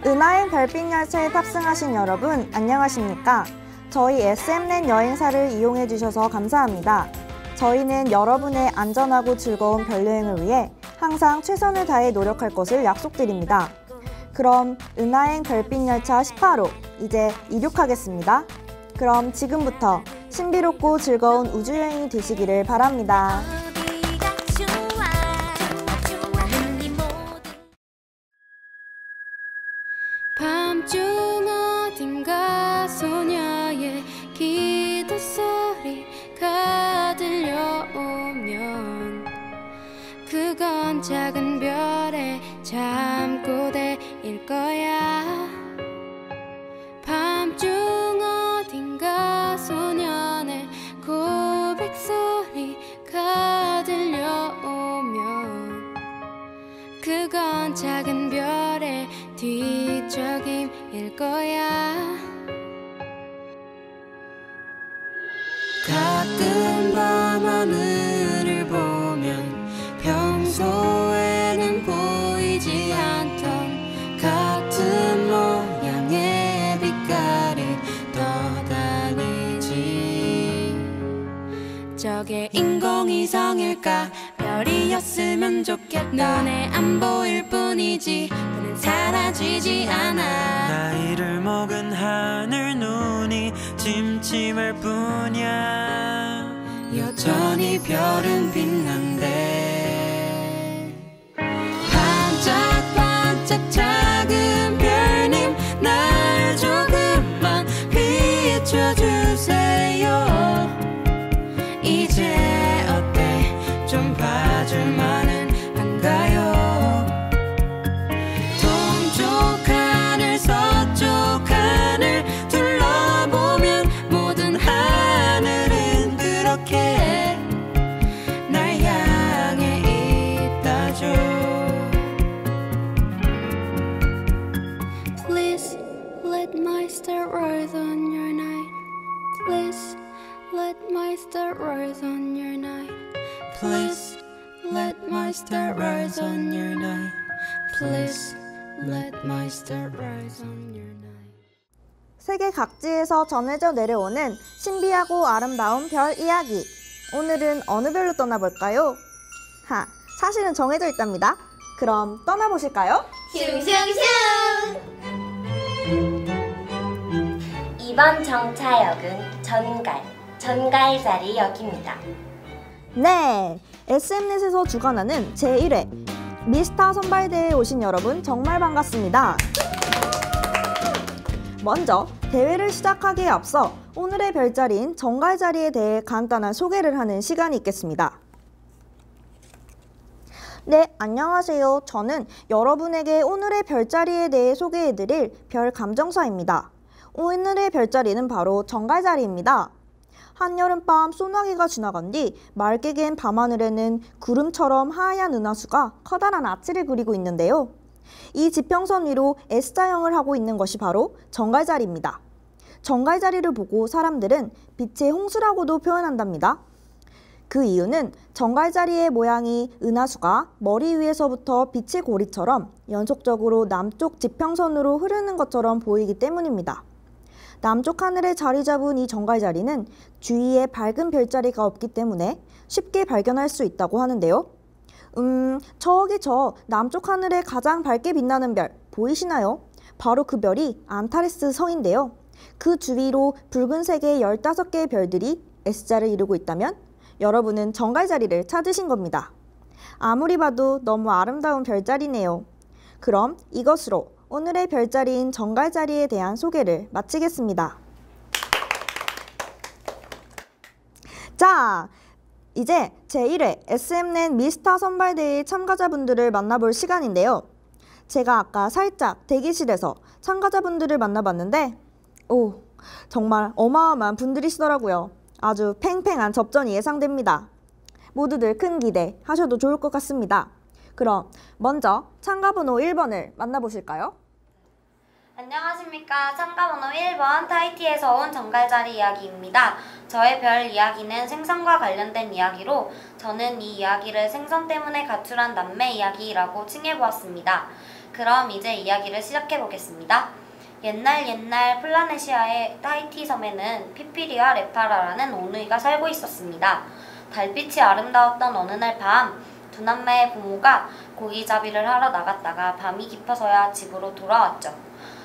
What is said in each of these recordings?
은하행 별빛열차에 탑승하신 여러분, 안녕하십니까? 저희 SM랜 여행사를 이용해 주셔서 감사합니다. 저희는 여러분의 안전하고 즐거운 별여행을 위해 항상 최선을 다해 노력할 것을 약속드립니다. 그럼 은하행 별빛열차 18호, 이제 이륙하겠습니다. 그럼 지금부터 신비롭고 즐거운 우주여행이 되시기를 바랍니다. 밤중 어딘가 소녀의 기도 소리가 들려오면 그건 작은 별의 잠꼬대일 거야. 밤중 어딘가 소년의 고백 소리가 들려오면 그건 작은 별의 뒤척임일 거야. 가끔 밤하늘을 보면 평소에는 보이지 않던 같은 모양의 빛깔이 떠다니지. 저게 인공위성일까? 별이었으면 좋겠다. 눈에 안 보일 뿐이지 그는 사라지지 않아. 나이를 먹은 하늘 눈이 침침할 뿐이야. 여전히 별은 빛난대. 반짝반짝 작은 별님 날 조금만 비춰주세요. 이제 어때? 좀 봐줄만은 한가요? 동쪽 하늘 서쪽 하늘 둘러보면 모든 하늘은 그렇게 날 향해 있다죠. Please let my star rise on your night. Please let my star rise on your night. Please let my star rise on your night. Please let my star rise on your night. 세계 각지에서 전해져 내려오는 신비하고 아름다운 별 이야기. 오늘은 어느 별로 떠나볼까요? 사실은 정해져 있답니다. 그럼 떠나보실까요? 슝슝슝! 이번 정차역은 전갈자리역입니다. 네, SM넷에서 주관하는 제1회 미스터 선발대회에 오신 여러분 정말 반갑습니다. 먼저 대회를 시작하기에 앞서 오늘의 별자리인 정갈자리에 대해 간단한 소개를 하는 시간이 있겠습니다. 네, 안녕하세요. 저는 여러분에게 오늘의 별자리에 대해 소개해드릴 별 감정사입니다. 오늘의 별자리는 바로 정갈자리입니다. 한여름밤 소나기가 지나간 뒤 맑게 갠 밤하늘에는 구름처럼 하얀 은하수가 커다란 아치를 그리고 있는데요. 이 지평선 위로 S자형을 하고 있는 것이 바로 정갈자리입니다. 정갈자리를 보고 사람들은 빛의 홍수라고도 표현한답니다. 그 이유는 정갈자리의 모양이 은하수가 머리 위에서부터 빛의 고리처럼 연속적으로 남쪽 지평선으로 흐르는 것처럼 보이기 때문입니다. 남쪽 하늘에 자리 잡은 이 정갈자리는 주위에 밝은 별자리가 없기 때문에 쉽게 발견할 수 있다고 하는데요. 저기 저 남쪽 하늘에 가장 밝게 빛나는 별 보이시나요? 바로 그 별이 안타레스 성인데요. 그 주위로 붉은색의 15개의 별들이 S자를 이루고 있다면 여러분은 정갈자리를 찾으신 겁니다. 아무리 봐도 너무 아름다운 별자리네요. 그럼 이것으로 오늘의 별자리인 정갈자리에 대한 소개를 마치겠습니다. 자, 이제 제1회 SM넷 미스터 선발대회 참가자분들을 만나볼 시간인데요. 제가 아까 살짝 대기실에서 참가자분들을 만나봤는데 정말 어마어마한 분들이시더라고요. 아주 팽팽한 접전이 예상됩니다. 모두들 큰 기대 하셔도 좋을 것 같습니다. 그럼 먼저 참가번호 1번을 만나보실까요? 안녕하십니까. 참가번호 1번 타이티에서 온 정갈자리 이야기입니다. 저의 별 이야기는 생선과 관련된 이야기로 저는 이 이야기를 생선 때문에 가출한 남매 이야기라고 칭해보았습니다. 그럼 이제 이야기를 시작해보겠습니다. 옛날 플라네시아의 타이티 섬에는 피피리와 레파라라는 오누이가 살고 있었습니다. 달빛이 아름다웠던 어느 날 밤, 두 남매의 부모가 고기잡이를 하러 나갔다가 밤이 깊어서야 집으로 돌아왔죠.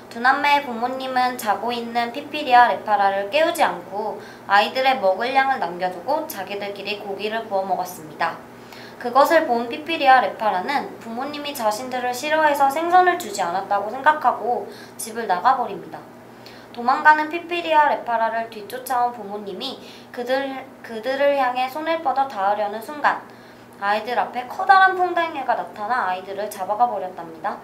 두 남매의 부모님은 자고 있는 피피리와 레파라를 깨우지 않고 아이들의 먹을 양을 남겨두고 자기들끼리 고기를 구워 먹었습니다. 그것을 본 피피리와 레파라는 부모님이 자신들을 싫어해서 생선을 주지 않았다고 생각하고 집을 나가버립니다. 도망가는 피피리와 레파라를 뒤쫓아온 부모님이 그들을 향해 손을 뻗어 닿으려는 순간 아이들 앞에 커다란 풍뎅이가 나타나 아이들을 잡아가 버렸답니다.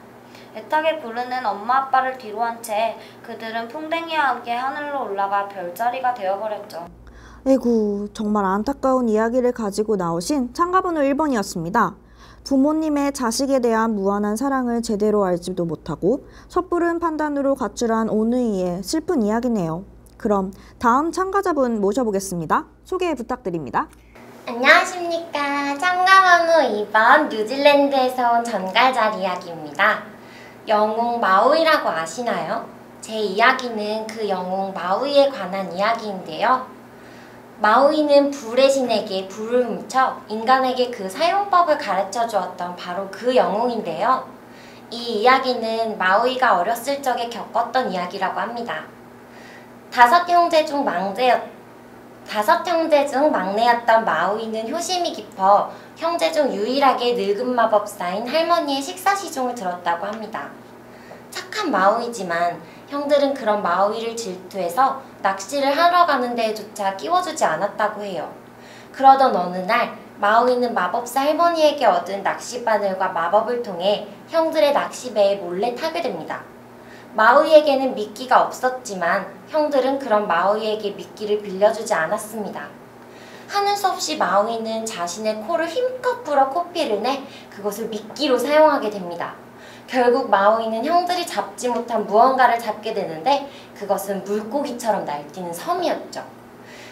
애타게 부르는 엄마 아빠를 뒤로 한 채 그들은 풍뎅이와 함께 하늘로 올라가 별자리가 되어버렸죠. 에구, 정말 안타까운 이야기를 가지고 나오신 참가번호 1번이었습니다. 부모님의 자식에 대한 무한한 사랑을 제대로 알지도 못하고 섣부른 판단으로 가출한 오누이의 슬픈 이야기네요. 그럼 다음 참가자분 모셔보겠습니다. 소개 부탁드립니다. 안녕하십니까. 참가번호 2번 뉴질랜드에서 온 전갈자리 이야기입니다. 영웅 마우이라고 아시나요? 제 이야기는 그 영웅 마우이에 관한 이야기인데요. 마우이는 불의 신에게 불을 훔쳐 인간에게 그 사용법을 가르쳐 주었던 바로 그 영웅인데요. 이 이야기는 마우이가 어렸을 적에 겪었던 이야기라고 합니다. 다섯 형제 중 막내였던 마우이는 효심이 깊어 형제 중 유일하게 늙은 마법사인 할머니의 식사 시종을 들었다고 합니다. 착한 마우이지만 형들은 그런 마우이를 질투해서 낚시를 하러 가는 데에조차 끼워주지 않았다고 해요. 그러던 어느 날 마우이는 마법사 할머니에게 얻은 낚시바늘과 마법을 통해 형들의 낚시배에 몰래 타게 됩니다. 마우이에게는 미끼가 없었지만 형들은 그런 마우이에게 미끼를 빌려주지 않았습니다. 하는 수 없이 마우이는 자신의 코를 힘껏 불어 코피를 내 그것을 미끼로 사용하게 됩니다. 결국 마우이는 형들이 잡지 못한 무언가를 잡게 되는데 그것은 물고기처럼 날뛰는 섬이었죠.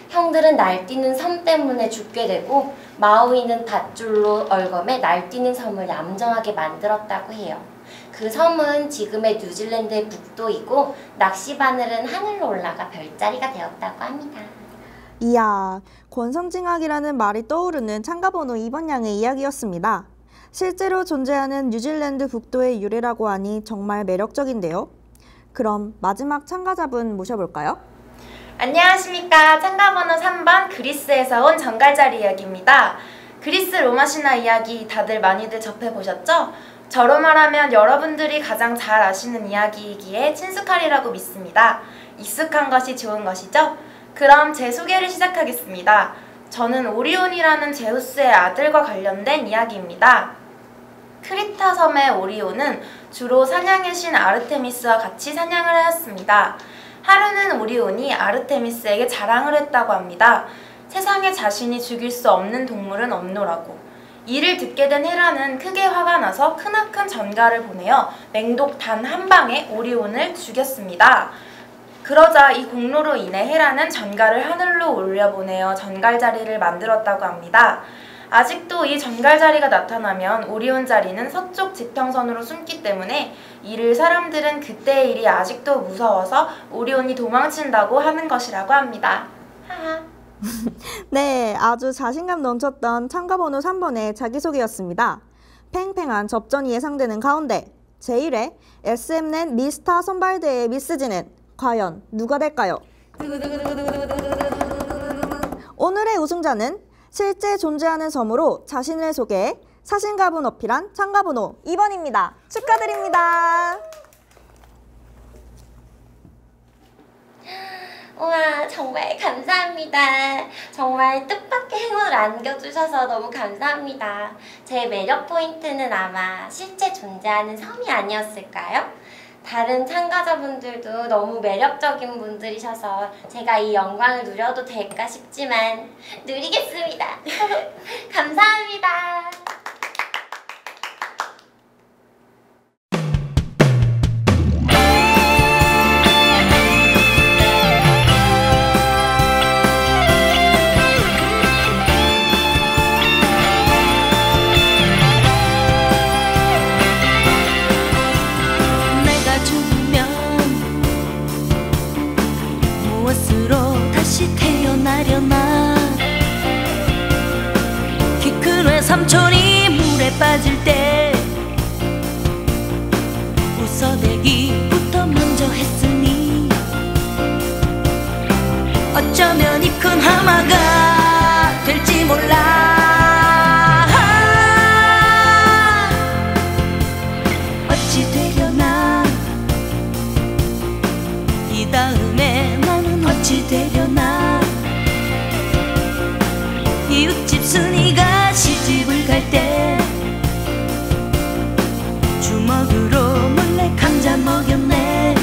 형들은 날뛰는 섬 때문에 죽게 되고 마우이는 밧줄로 얼검에 날뛰는 섬을 얌전하게 만들었다고 해요. 그 섬은 지금의 뉴질랜드의 북도이고 낚시바늘은 하늘로 올라가 별자리가 되었다고 합니다. 이야, 권선징악이라는 말이 떠오르는 참가번호 2번 양의 이야기였습니다. 실제로 존재하는 뉴질랜드 북도의 유래라고 하니 정말 매력적인데요. 그럼 마지막 참가자분 모셔볼까요? 안녕하십니까. 참가번호 3번 그리스에서 온 정갈자리 이야기입니다. 그리스 로마 신화 이야기 다들 많이들 접해보셨죠? 저로 말하면 여러분들이 가장 잘 아시는 이야기이기에 친숙하리라고 믿습니다. 익숙한 것이 좋은 것이죠? 그럼 제 소개를 시작하겠습니다. 저는 오리온이라는 제우스의 아들과 관련된 이야기입니다. 크리타 섬의 오리온은 주로 사냥의 신 아르테미스와 같이 사냥을 하였습니다. 하루는 오리온이 아르테미스에게 자랑을 했다고 합니다. 세상에 자신이 죽일 수 없는 동물은 없노라고. 이를 듣게 된 헤라는 크게 화가 나서 크나큰 전갈을 보내어 맹독 단 한 방에 오리온을 죽였습니다. 그러자 이 공로로 인해 헤라는 전갈을 하늘로 올려보내어 전갈자리를 만들었다고 합니다. 아직도 이 전갈자리가 나타나면 오리온 자리는 서쪽 지평선으로 숨기 때문에 이를 사람들은 그때의 일이 아직도 무서워서 오리온이 도망친다고 하는 것이라고 합니다. 하하. 네, 아주 자신감 넘쳤던 참가번호 3번의 자기소개였습니다. 팽팽한 접전이 예상되는 가운데 제1회 SM넷 미스터 선발대회 미스지는 과연 누가 될까요? 오늘의 우승자는 실제 존재하는 섬으로 자신을 소개해 사신감을 어필한 참가번호 2번입니다. 축하드립니다. 우와, 정말 감사합니다. 정말 뜻밖의 행운을 안겨주셔서 너무 감사합니다. 제 매력 포인트는 아마 실제 존재하는 섬이 아니었을까요? 다른 참가자분들도 너무 매력적인 분들이셔서 제가 이 영광을 누려도 될까 싶지만 누리겠습니다. 감사합니다. 삼촌이 물에 빠질 때 웃어대기부터 먼저 했으니 어쩌면 이 큰 하마가 될지 몰라. 어찌 되려나 이 다음에 나는 어찌 되려나. 이웃집 순이가 시집을 갈 때 주먹으로 몰래 감자 먹였네.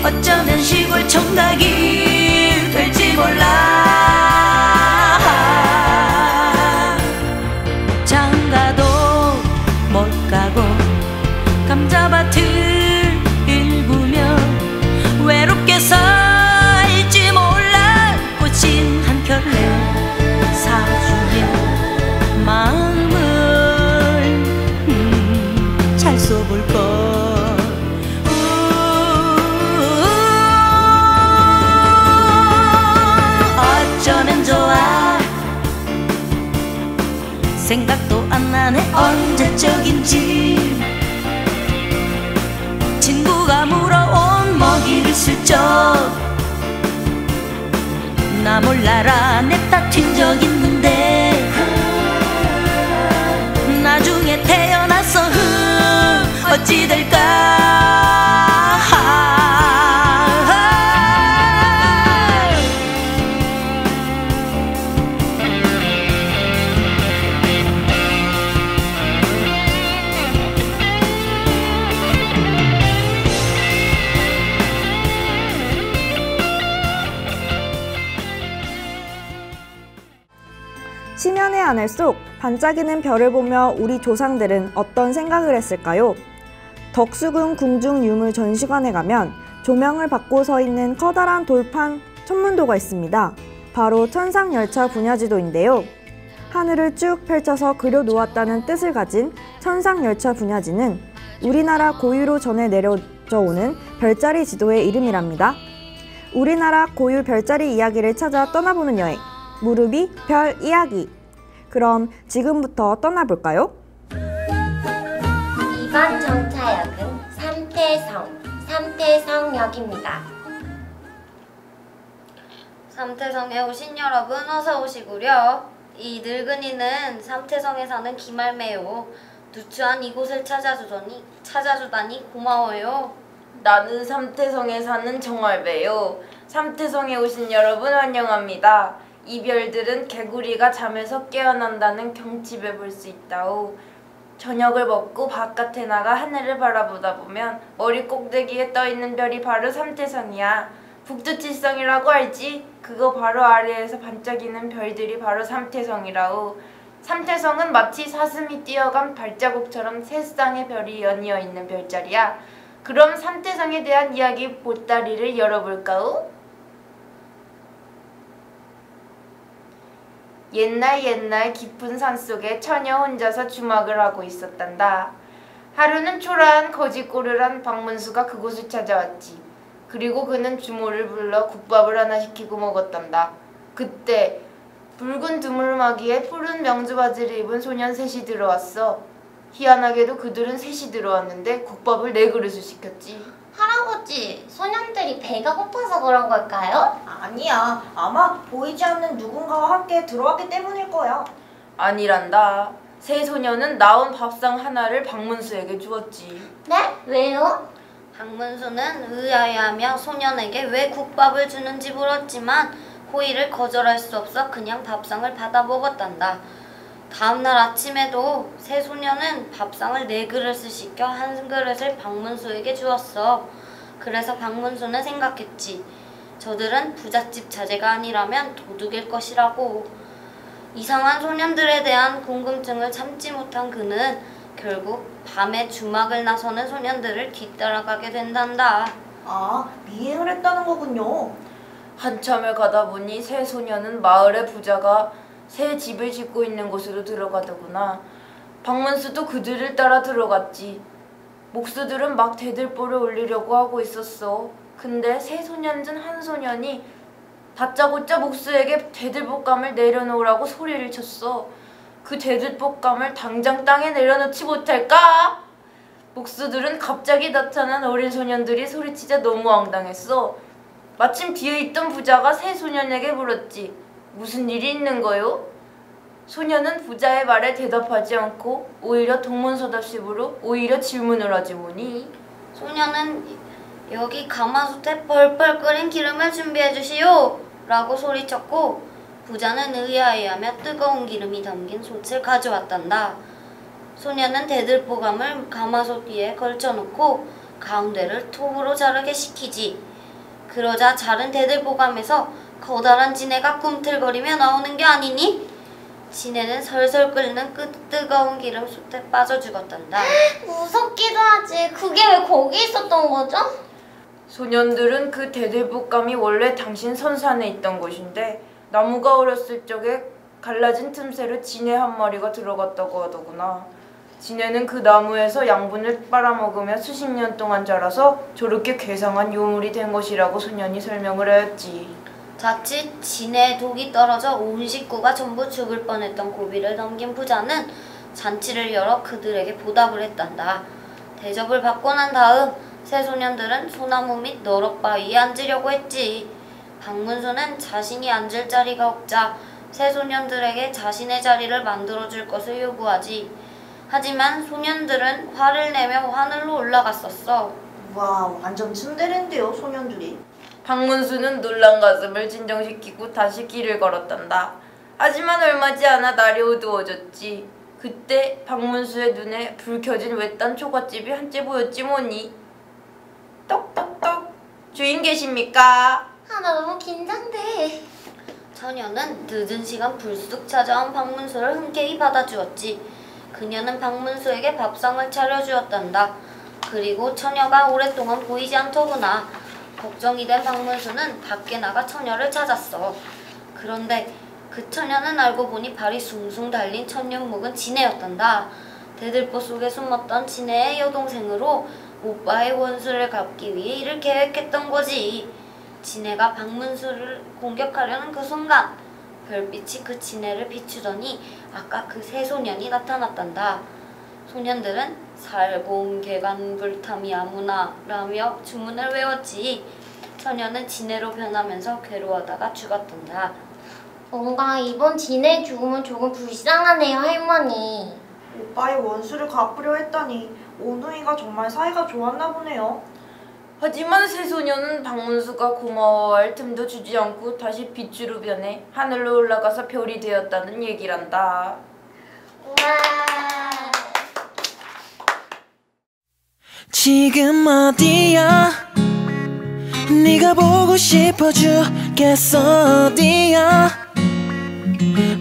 어쩌면 시골 총각이 될지 몰라. 장가도 못 가고 감자밭을 일구며 외롭게 살지 몰라. 꽃인 한 켤레 사주며 마음을 잘 써볼걸. 어쩌면 좋아. 생각도 안 나네 언제적인지. 친구가 물어온 먹이를 슬쩍 나 몰라라 냈다 튄 적 있는데 나중에 태어나서 어찌 될까. 심연의 하늘 속 반짝이는 별을 보며 우리 조상들은 어떤 생각을 했을까요? 덕수궁 궁중 유물 전시관에 가면 조명을 받고 서 있는 커다란 돌판 천문도가 있습니다. 바로 천상열차 분야지도인데요. 하늘을 쭉 펼쳐서 그려놓았다는 뜻을 가진 천상열차 분야지는 우리나라 고유로 전해 내려져 오는 별자리 지도의 이름이랍니다. 우리나라 고유 별자리 이야기를 찾아 떠나보는 여행, 무르비 별 이야기. 그럼 지금부터 떠나볼까요? 이번 정차역은 삼태성역입니다. 삼태성에 오신 여러분 어서 오시구려. 이 늙은이는 삼태성에 사는 기말매요. 누추한 이곳을 찾아주다니 고마워요. 나는 삼태성에 사는 정월배요. 삼태성에 오신 여러분 환영합니다. 이 별들은 개구리가 잠에서 깨어난다는 경칩에 볼 수 있다오. 저녁을 먹고 바깥에 나가 하늘을 바라보다 보면 머리 꼭대기에 떠있는 별이 바로 삼태성이야. 북두칠성이라고 알지? 그거 바로 아래에서 반짝이는 별들이 바로 삼태성이라오. 삼태성은 마치 사슴이 뛰어간 발자국처럼 세 쌍의 별이 연이어 있는 별자리야. 그럼 삼태성에 대한 이야기 보따리를 열어볼까오? 옛날 깊은 산속에 처녀 혼자서 주막을 하고 있었단다. 하루는 초라한 거지꼬르란 박문수가 그곳을 찾아왔지. 그리고 그는 주모를 불러 국밥을 하나 시키고 먹었단다. 그때 붉은 두물마기에 푸른 명주바지를 입은 소년 셋이 들어왔어. 희한하게도 그들은 셋이 들어왔는데 국밥을 4그릇을 시켰지. 할아버지, 소년들이 배가 고파서 그런 걸까요? 아니야. 아마 보이지 않는 누군가와 함께 들어왔기 때문일 거야. 아니란다. 세 소년은 나온 밥상 하나를 박문수에게 주었지. 네? 왜요? 박문수는 의아해하며 소년에게 왜 국밥을 주는지 물었지만 호의를 거절할 수 없어 그냥 밥상을 받아 먹었단다. 다음날 아침에도 세 소년은 밥상을 4그릇을 시켜 한 그릇을 박문수에게 주었어. 그래서 박문수는 생각했지. 저들은 부잣집 자제가 아니라면 도둑일 것이라고. 이상한 소년들에 대한 궁금증을 참지 못한 그는 결국 밤에 주막을 나서는 소년들을 뒤따라가게 된단다. 아, 미행을 했다는 거군요. 한참을 가다 보니 세 소년은 마을의 부자가 새 집을 짓고 있는 곳으로 들어가더구나. 박문수도 그들을 따라 들어갔지. 목수들은 막 대들보를 올리려고 하고 있었어. 근데 세 소년 중 한 소년이 다짜고짜 목수에게 대들보감을 내려놓으라고 소리를 쳤어. 그 대들보감을 당장 땅에 내려놓지 못할까? 목수들은 갑자기 나타난 어린 소년들이 소리치자 너무 황당했어. 마침 뒤에 있던 부자가 새 소년에게 물었지. 무슨 일이 있는 거요? 소년은 부자의 말에 대답하지 않고 오히려 동문서답식으로 오히려 질문을 하지 뭐니. 소년은 여기 가마솥에 펄펄 끓인 기름을 준비해 주시오 라고 소리쳤고 부자는 의아해하며 뜨거운 기름이 담긴 솥을 가져왔단다. 소년은 대들보감을 가마솥 위에 걸쳐놓고 가운데를 톱으로 자르게 시키지. 그러자 자른 대들보감에서 커다란 지네가 꿈틀거리며 나오는 게 아니니? 지네는 설설 끓는 뜨거운 기름 솥에 빠져 죽었단다. 무섭기도 하지. 그게 왜 거기 있었던 거죠? 소년들은 그 대들보감이 원래 당신 선산에 있던 곳인데 나무가 어렸을 적에 갈라진 틈새로 지네 한 마리가 들어갔다고 하더구나. 지네는 그 나무에서 양분을 빨아먹으며 수십 년 동안 자라서 저렇게 괴상한 요물이 된 것이라고 소년이 설명을 하였지. 자칫 지네에 독이 떨어져 온 식구가 전부 죽을 뻔했던 고비를 넘긴 부자는 잔치를 열어 그들에게 보답을 했단다. 대접을 받고 난 다음 새 소년들은 소나무 밑 너럭바위에 앉으려고 했지. 박문수는 자신이 앉을 자리가 없자 새 소년들에게 자신의 자리를 만들어줄 것을 요구하지. 하지만 소년들은 화를 내며 하늘로 올라갔었어. 와, 완전 츤데레인데요, 소년들이. 박문수는 놀란 가슴을 진정시키고 다시 길을 걸었단다. 하지만 얼마 지 않아 날이 어두워졌지. 그때 박문수의 눈에 불 켜진 외딴 초가집이 한 채 보였지 뭐니. 똑똑똑. 주인 계십니까? 나 너무 긴장돼. 처녀는 늦은 시간 불쑥 찾아온 박문수를 흔쾌히 받아주었지. 그녀는 박문수에게 밥상을 차려주었단다. 그리고 처녀가 오랫동안 보이지 않더구나. 걱정이 된 박문수는 밖에 나가 처녀를 찾았어. 그런데 그 처녀는 알고 보니 발이 숭숭 달린 천년묵은 지네였단다. 대들보 속에 숨었던 지네의 여동생으로 오빠의 원수를 갚기 위해 이를 계획했던 거지. 지네가 박문수를 공격하려는 그 순간 별빛이 그 지네를 비추더니 아까 그 새 소년이 나타났단다. 소년들은 살곰개간불탐이 아무나 라며 주문을 외웠지. 처녀는 지네로 변하면서 괴로워하다가 죽었단다. 뭔가 이번 지네 죽음은 조금 불쌍하네요, 할머니. 오빠의 원수를 갚으려 했다니 오누이가 정말 사이가 좋았나 보네요. 하지만 새 소년은 박문수가 고마워할 틈도 주지 않고 다시 빛으로 변해 하늘로 올라가서 별이 되었다는 얘기란다. 우와. 지금 어디야? 네가 보고 싶어 죽겠어. 어디야?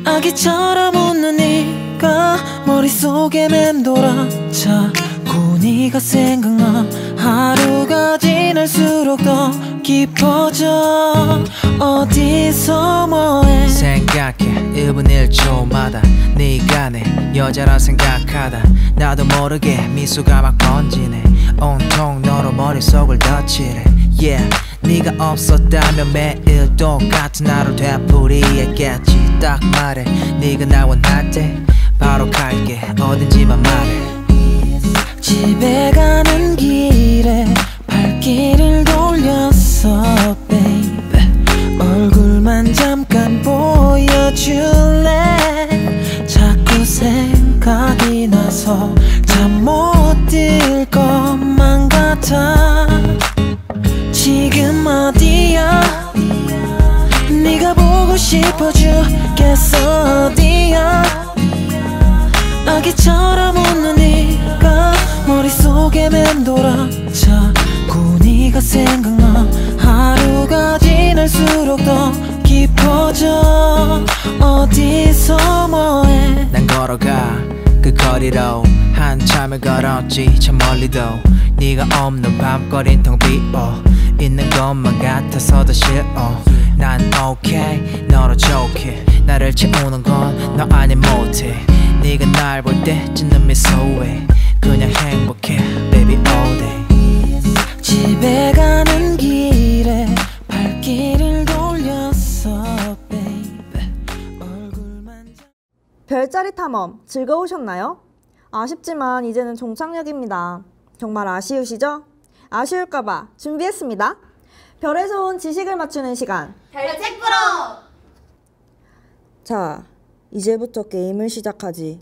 아기처럼 웃는 네가 머릿속에 맴돌아. 자꾸 네가 생각나. 하루가 지날수록 더 깊어져. 어디서 뭐해? 생각해 1분 1초마다 네가 내 여자라 생각하다 나도 모르게 미소가 막 번지네. 온통 너로 머릿속을 덧칠해. Yeah, 네가 없었다면 매일 똑같은 하루 되풀이했겠지. 딱 말해 네가 날 원할 때 바로 갈게. 어딘지만 말해. 집에 가는 길에 발길을 돌렸어 baby. 얼굴만 잠깐 보여줄래? 자꾸 생각이 나서 잠 못 들 것만 같아. 지금 어디야? 네가 보고 싶어 죽겠어. 어디야? 아기처럼 웃는 네가 머릿속에 맴돌아. 자꾸 네가 생각나. 하루가 지날수록 더 깊어져. 어디서 뭐해? 난 걸어가 그 거리로 한참을 걸었지. 저 멀리도 네가 없는 밤거린 텅 비어 있는 것만 같아서 더 싫어. 난 okay 너로 좋게 나를 채우는 건 너 아닌 못해. 네가 날 볼 때 짓는 미소에 그냥 행복해 baby all day. 집에 가는 길에 발길을 돌렸어 별자리 탐험 즐거우셨나요? 아쉽지만 이제는 종착역입니다. 정말 아쉬우시죠? 아쉬울까봐 준비했습니다. 별에서 온 지식을 맞추는 시간. 별책 프로! 자, 이제부터 게임을 시작하지.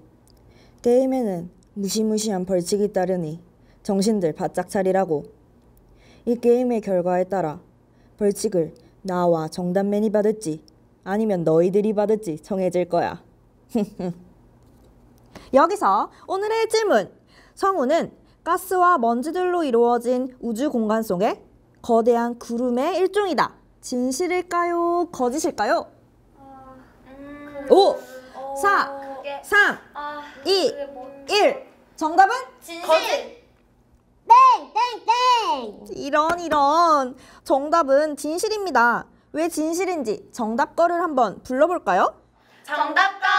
게임에는 무시무시한 벌칙이 따르니 정신들 바짝 차리라고. 이 게임의 결과에 따라 벌칙을 나와 정답맨이 받을지 아니면 너희들이 받을지 정해질 거야. 여기서 오늘의 질문. 성우는 가스와 먼지들로 이루어진 우주 공간 속의 거대한 구름의 일종이다. 진실일까요? 거짓일까요? 5, 4, 3, 2, 1. 정답은? 진실! 이런. 정답은 진실입니다. 왜 진실인지 정답걸을 한번 불러볼까요? 정답걸!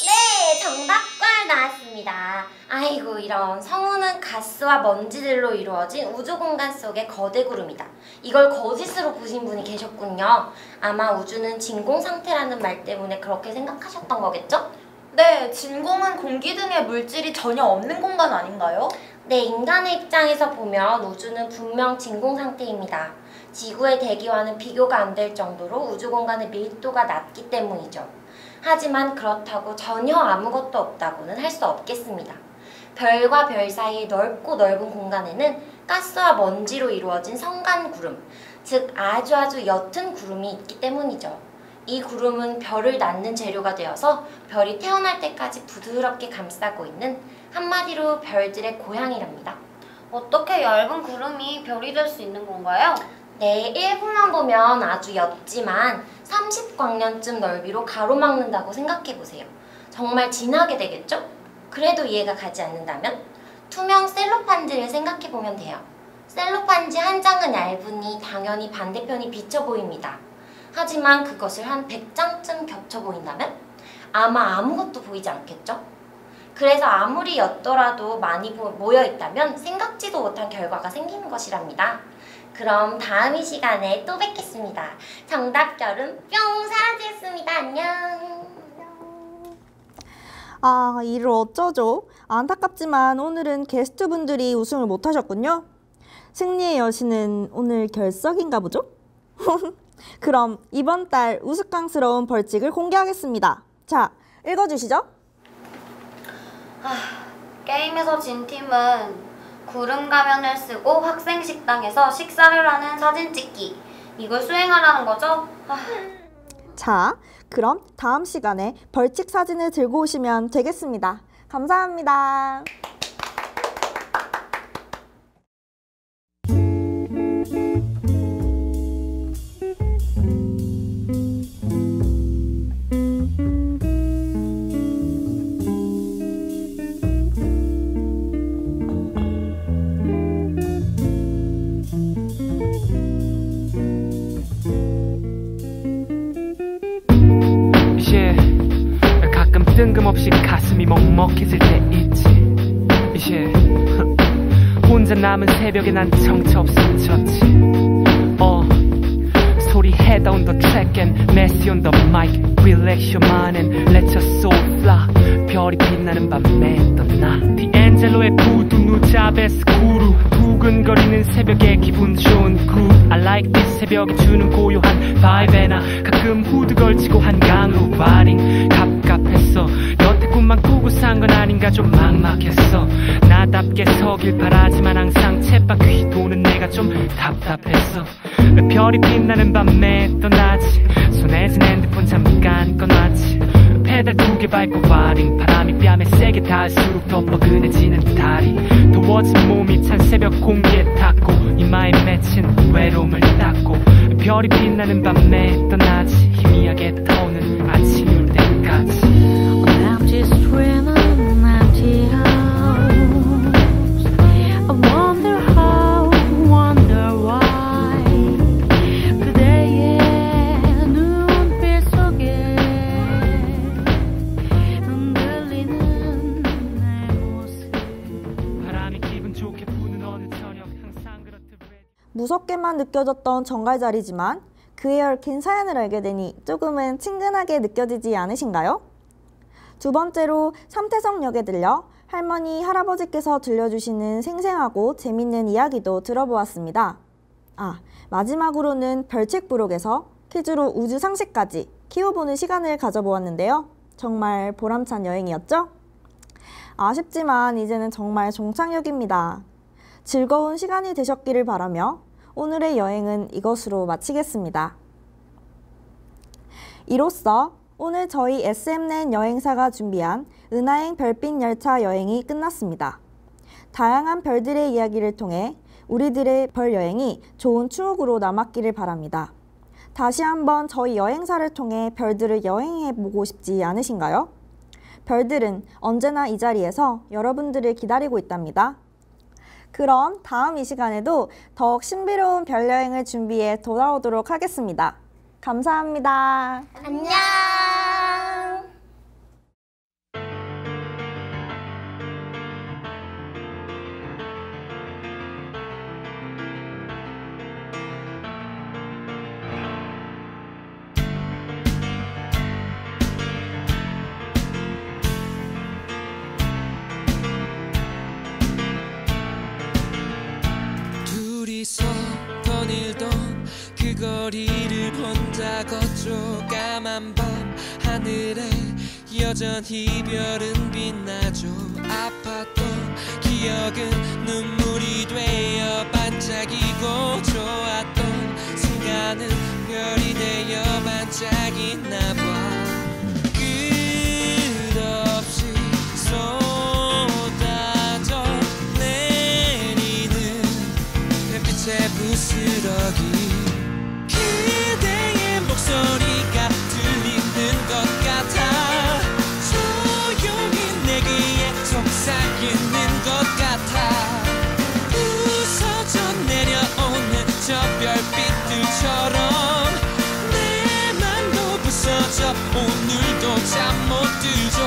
네, 정답걸 나왔습니다. 아이고 이런, 성우는 가스와 먼지들로 이루어진 우주 공간 속의 거대 구름이다. 이걸 거짓으로 보신 분이 계셨군요. 아마 우주는 진공 상태라는 말 때문에 그렇게 생각하셨던 거겠죠? 네, 진공은 공기 등의 물질이 전혀 없는 공간 아닌가요? 네, 인간의 입장에서 보면 우주는 분명 진공 상태입니다. 지구의 대기와는 비교가 안 될 정도로 우주 공간의 밀도가 낮기 때문이죠. 하지만 그렇다고 전혀 아무것도 없다고는 할 수 없겠습니다. 별과 별 사이의 넓고 넓은 공간에는 가스와 먼지로 이루어진 성간구름, 즉 아주 옅은 구름이 있기 때문이죠. 이 구름은 별을 낳는 재료가 되어서 별이 태어날 때까지 부드럽게 감싸고 있는, 한마디로 별들의 고향이랍니다. 어떻게 얇은 구름이 별이 될 수 있는 건가요? 네, 일부만 보면 아주 옅지만 30광년쯤 넓이로 가로막는다고 생각해보세요. 정말 진하게 되겠죠? 그래도 이해가 가지 않는다면 투명 셀로판지를 생각해보면 돼요. 셀로판지 한 장은 얇으니 당연히 반대편이 비쳐 보입니다. 하지만 그것을 한 100장쯤 겹쳐 보인다면 아마 아무것도 보이지 않겠죠? 그래서 아무리 옅더라도 많이 모여있다면 생각지도 못한 결과가 생기는 것이랍니다. 그럼 다음 이 시간에 또 뵙겠습니다. 정답결은 뿅 사라지겠습니다. 안녕. 아, 이를 어쩌죠? 안타깝지만 오늘은 게스트분들이 우승을 못하셨군요. 승리의 여신은 오늘 결석인가 보죠? 그럼 이번 달 우스꽝스러운 벌칙을 공개하겠습니다. 자, 읽어주시죠. 게임에서 진 팀은 구름 가면을 쓰고 학생 식당에서 식사를 하는 사진 찍기. 이걸 수행하라는 거죠? 자, 그럼 다음 시간에 벌칙 사진을 들고 오시면 되겠습니다. 감사합니다. 뜬금없이 가슴이 먹먹해질 때 있지. 이제 혼자 남은 새벽에 난 정처 없이 졌지. 소리 head on the track and messy on the mic. Relax your mind and let your soul fly. 별이 빛나는 밤에 떠나. 디엔젤로의 구두 누자베스 구루. 두근거리는 새벽에 기분 좋은 groove. I like this. 새벽이 주는 고요한 vibe에나 가끔 후드 걸치고 한강으로 riding. 갑갑했어. 여태 꿈만 꾸고 산 건 아닌가 좀 막막했어. 나답게 서길 바라지만 항상 쳇바퀴 도는 내가 좀 답답했어. 왜 별이 빛나는 밤에 떠나지. 손에 든 핸드폰 잠깐 꺼놨지. 페달 2개 밟고 와링. 바람이 뺨에 세게 닿을수록 더 뻐근해지는 다리. 더워진 몸이 찬 새벽 공기에 닿고 이마에 맺힌 외로움을 닦고. 별이 빛나는 밤에 떠나지. 희미하게 타오는 아침이 올 때까지. I'm just dreaming an empty house. I wonder how, wonder why. 그대의 눈빛 속에 흔들리는 내 모습. 바람이 기분 좋게 부는 어느 저녁 항상 그렇듯. 무섭게만 느껴졌던 정갈자리지만 그에 얽힌 사연을 알게 되니 조금은 친근하게 느껴지지 않으신가요? 두 번째로 삼태성역에 들려 할머니, 할아버지께서 들려주시는 생생하고 재밌는 이야기도 들어보았습니다. 마지막으로는 별책부록에서 퀴즈로 우주 상식까지 키워보는 시간을 가져보았는데요. 정말 보람찬 여행이었죠? 아쉽지만 이제는 정말 종착역입니다. 즐거운 시간이 되셨기를 바라며 오늘의 여행은 이것으로 마치겠습니다. 이로써 오늘 저희 SMN 여행사가 준비한 은하행 별빛 열차 여행이 끝났습니다. 다양한 별들의 이야기를 통해 우리들의 별 여행이 좋은 추억으로 남았기를 바랍니다. 다시 한번 저희 여행사를 통해 별들을 여행해보고 싶지 않으신가요? 별들은 언제나 이 자리에서 여러분들을 기다리고 있답니다. 그럼 다음 이 시간에도 더욱 신비로운 별 여행을 준비해 돌아오도록 하겠습니다. 감사합니다. 안녕. 둘이서 거닐던 그 거리를 혼자 걷죠. 까만 밤 하늘에 여전히 별은 빛나죠. 아팠던 기억은 눈물이 되어 반짝이고 좋았던 순간은 별이 되어 반짝이나 봐. 끝없이 쏟아져 내리는 햇빛의 부스러기, 그대의 목소리가 들리는 것 같아. 조용히 내 귀에 속삭이는 것 같아. 부서져 내려오는 저 별빛들처럼 내 맘도 부서져 오늘도 잠 못 들죠.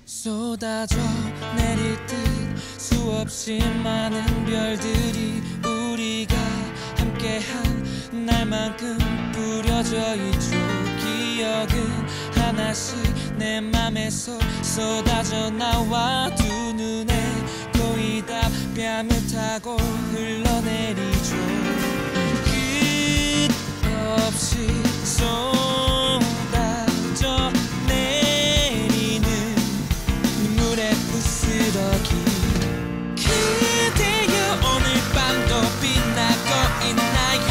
쏟아져 내릴 듯 수없이 많은 별들이 우리가 함께한 날만큼 뿌려져 있죠. 기억은 하나씩 내 맘에서 쏟아져 나와 두 눈에 거의 다 뺨을 타고 흘러내리죠. 끝없이 쏟아져 그대여 오늘 밤도 빛나고 있나요?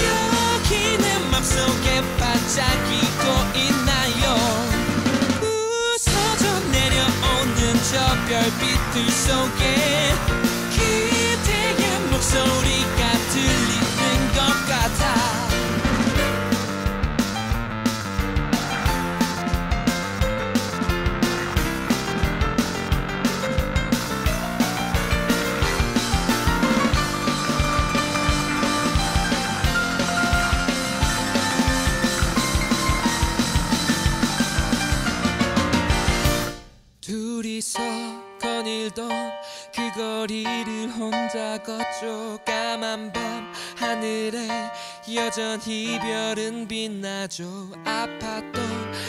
여기는 맘속에 반짝이고 있나요? 부서져 내려오는 저 별빛들 속에 그대의 목소리가 들리는 것 같아. 둘이서 거닐던 그 거리를 혼자 걷죠. 까만 밤 하늘에 여전히 별은 빛나죠. 아팠던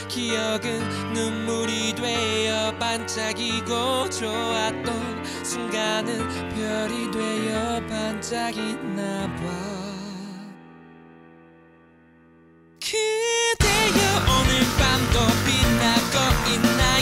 기억은 눈물이 되어 반짝이고 좋았던 순간은 별이 되어 반짝이나 봐. 그대여 오늘 밤도 빛나고 있나